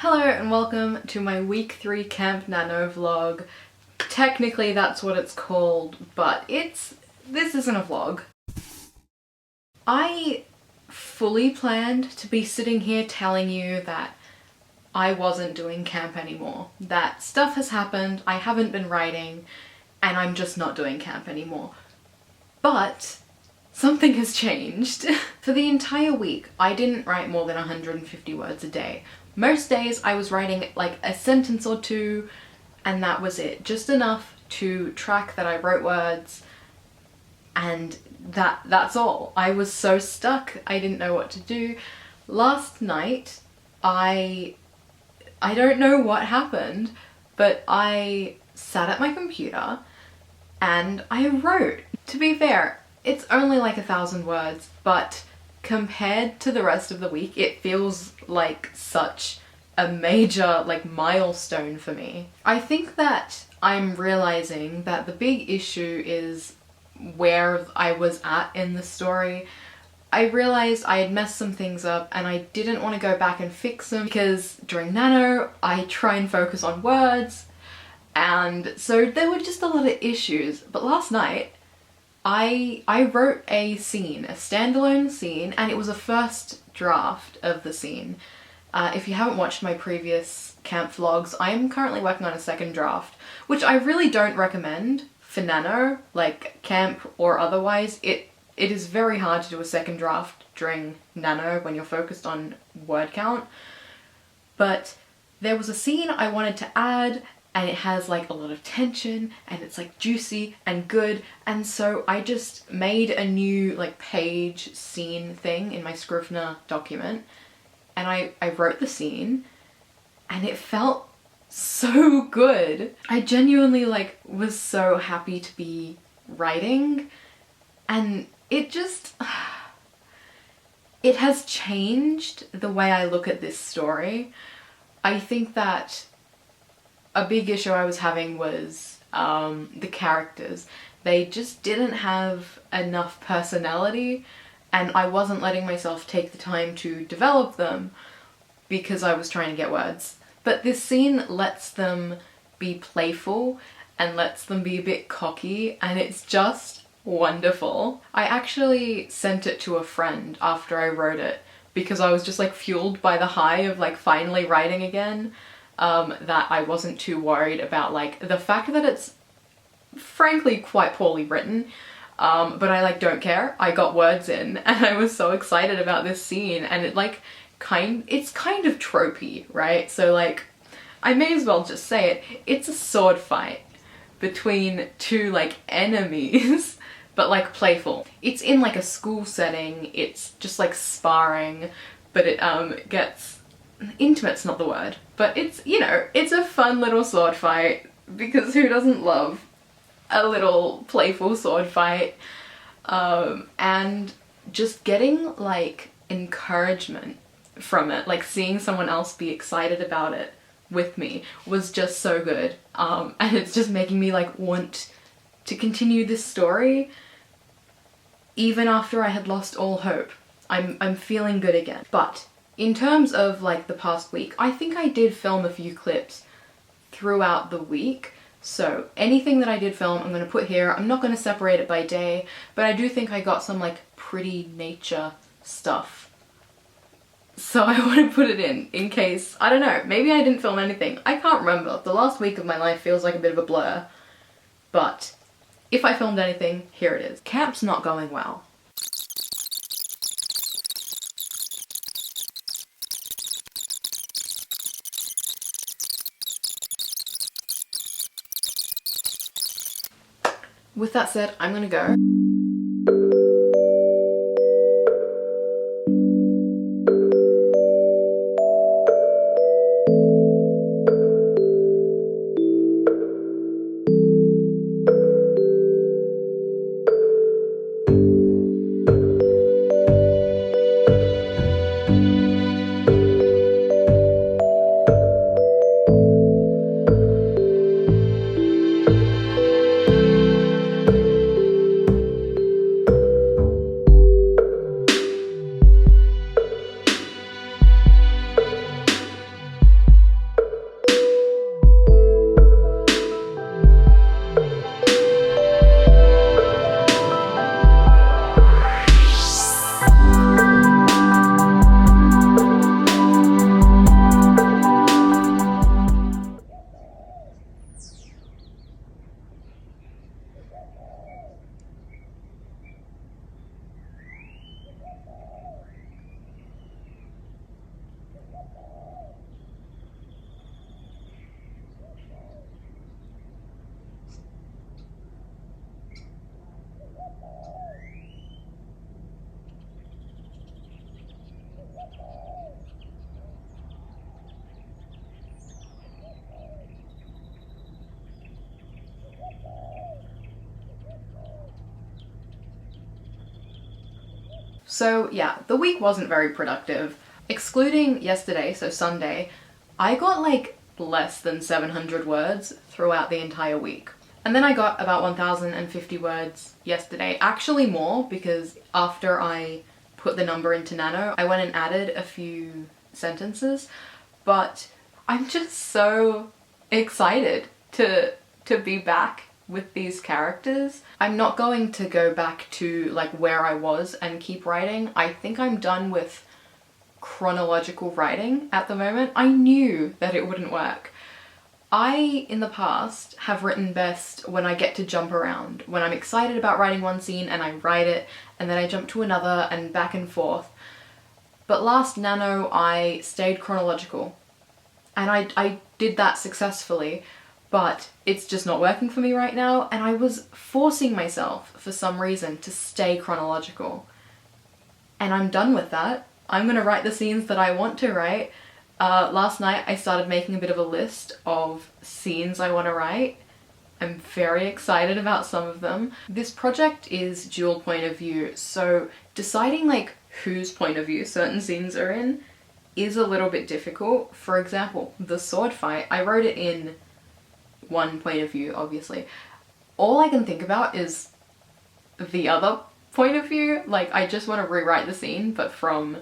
Hello and welcome to my week 3 Camp Nano vlog. Technically that's what it's called, but this isn't a vlog. I fully planned to be sitting here telling you that I wasn't doing camp anymore. That stuff has happened, I haven't been writing, and I'm just not doing camp anymore. But something has changed. For the entire week, I didn't write more than 150 words a day. Most days I was writing like a sentence or two, and that was it. Just enough to track that I wrote words, and that's all. I was so stuck, I didn't know what to do. Last night, I don't know what happened, but I sat at my computer and I wrote. To be fair, it's only like 1,000 words, but compared to the rest of the week, it feels like such a major milestone for me. I think that I'm realizing that the big issue is where I was at in the story. I realized I had messed some things up and I didn't want to go back and fix them because during Nano I try and focus on words, and so there were just a lot of issues. But last night I wrote a scene, a standalone scene, and it was a first draft of the scene. If you haven't watched my previous camp vlogs, I am currently working on a second draft, which I really don't recommend for Nano, like camp or otherwise. It is very hard to do a second draft during Nano when you're focused on word count. But there was a scene I wanted to add, and it has like a lot of tension and it's like juicy and good, and so I just made a new like page scene thing in my Scrivener document, and I wrote the scene and it felt so good. I genuinely was so happy to be writing, and it has changed the way I look at this story. I think that a big issue I was having was the characters. They just didn't have enough personality, and I wasn't letting myself take the time to develop them because I was trying to get words. But this scene lets them be playful and lets them be a bit cocky, and it's just wonderful. I actually sent it to a friend after I wrote it because I was just fueled by the high of finally writing again. That I wasn't too worried about the fact that it's frankly quite poorly written, but I don't care. I got words in and I was so excited about this scene, and it's kind of tropey, right? So I may as well just say it. It's a sword fight between two enemies, but playful. It's in a school setting. It's just sparring, but it gets intimate's not the word, but it's, you know, it's a fun little sword fight, because who doesn't love a little playful sword fight? And just getting encouragement from it, seeing someone else be excited about it with me was just so good. And it's just making me want to continue this story even after I had lost all hope. I'm feeling good again. But in terms of the past week, I think I did film a few clips throughout the week. So anything that I did film, I'm going to put here. I'm not going to separate it by day, but I do think I got some pretty nature stuff. So I want to put it in case, I don't know, maybe I didn't film anything. I can't remember. The last week of my life feels like a bit of a blur. But if I filmed anything, here it is. Camp's not going well. With that said, I'm gonna go. So yeah, the week wasn't very productive. Excluding yesterday, so Sunday, I got like less than 700 words throughout the entire week. And then I got about 1,050 words yesterday. Actually more, because after I put the number into Nano, I went and added a few sentences. But I'm just so excited to be back with these characters. I'm not going to go back to like where I was and keep writing. I think I'm done with chronological writing at the moment. I knew that it wouldn't work. I, in the past, have written best when I get to jump around. When I'm excited about writing one scene and I write it, and then I jump to another and back and forth. But last Nano, I stayed chronological. And I did that successfully, but it's just not working for me right now, and I was forcing myself, for some reason, to stay chronological. And I'm done with that. I'm gonna write the scenes that I want to write. Last night I started making a bit of a list of scenes I want to write. I'm very excited about some of them. This project is dual point of view, so deciding like whose point of view certain scenes are in is a little bit difficult. For example, the sword fight, I wrote it in one point of view, obviously. All I can think about is the other point of view. Like, I just want to rewrite the scene, but from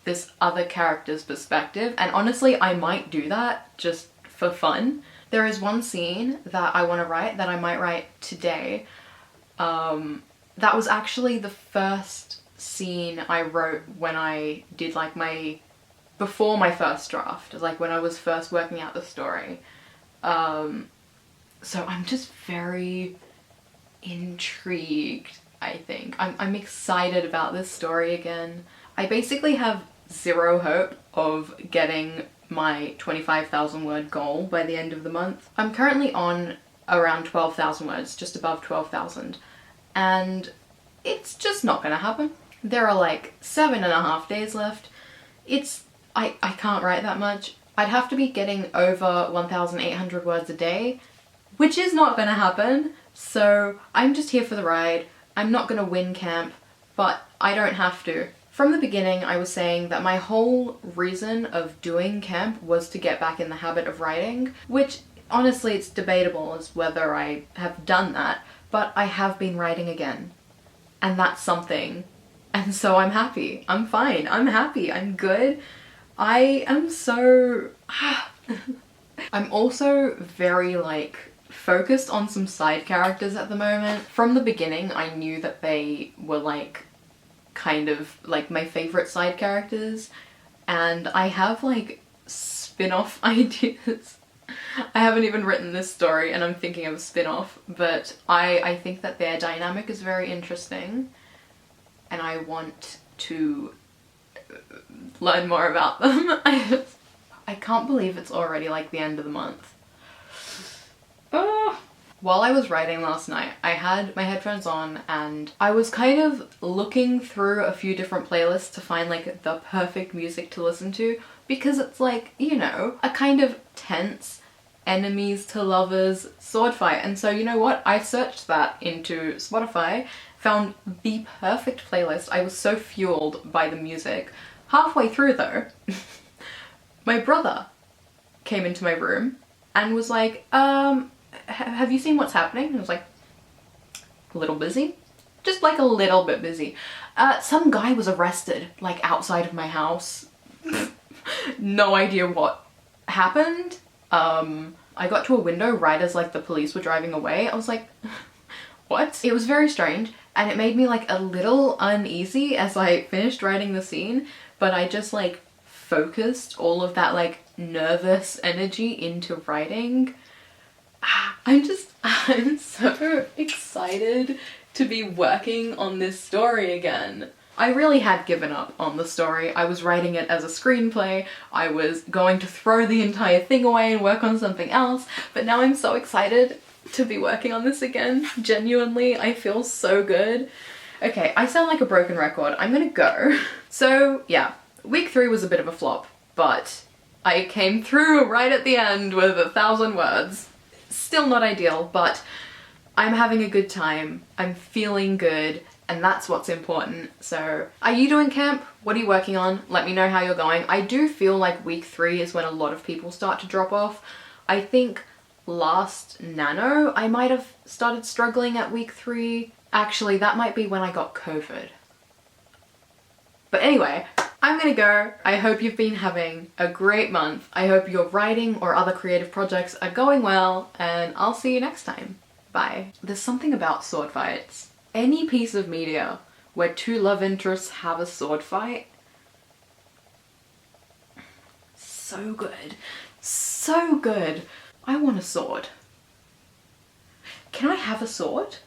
this other character's perspective, and honestly I might do that just for fun. There is one scene that I want to write that I might write today. That was actually the first scene I wrote when I did like before my first draft, like when I was first working out the story. So I'm just very intrigued, I think. I'm excited about this story again. I basically have zero hope of getting my 25,000 word goal by the end of the month. I'm currently on around 12,000 words, just above 12,000, and it's just not gonna happen. There are like 7.5 days left. I can't write that much. I'd have to be getting over 1,800 words a day, which is not gonna happen. So I'm just here for the ride. I'm not gonna win camp, but I don't have to. From the beginning, I was saying that my whole reason of doing camp was to get back in the habit of writing, which honestly it's debatable as whether I have done that, but I have been writing again. And that's something. And so I'm happy. I'm fine. I'm happy. I'm good. I am so... I'm also very like focused on some side characters at the moment. From the beginning, I knew that they were like kind of like my favorite side characters, and I have like spin-off ideas. I haven't even written this story and I'm thinking of a spin-off, but I think that their dynamic is very interesting and I want to learn more about them. I can't believe it's already like the end of the month. Oh. While I was writing last night, I had my headphones on and I was kind of looking through a few different playlists to find like the perfect music to listen to, because it's like, you know, a kind of tense enemies to lovers sword fight. And so you know what? I searched that into Spotify, found the perfect playlist. I was so fueled by the music. Halfway through though, my brother came into my room and was like, have you seen what's happening? I was like, a little busy. Just like a little bit busy. Some guy was arrested, like outside of my house. No idea what happened. I got to a window right as like the police were driving away. I was like, what? It was very strange, and it made me like a little uneasy as I finished writing the scene, but I just like focused all of that like nervous energy into writing. I'm so excited to be working on this story again. I really had given up on the story. I was writing it as a screenplay. I was going to throw the entire thing away and work on something else, but now I'm so excited to be working on this again. Genuinely, I feel so good. Okay, I sound like a broken record. I'm gonna go. So yeah, week 3 was a bit of a flop, but I came through right at the end with 1,000 words. Still not ideal, but I'm having a good time. I'm feeling good, and that's what's important. So are you doing camp? What are you working on? Let me know how you're going. I do feel like week 3 is when a lot of people start to drop off. I think last NaNo I might have started struggling at week 3. Actually, that might be when I got COVID. But anyway, I'm gonna go. I hope you've been having a great month. I hope your writing or other creative projects are going well, and I'll see you next time. Bye. There's something about sword fights. Any piece of media where 2 love interests have a sword fight, so good. So good. I want a sword. Can I have a sword?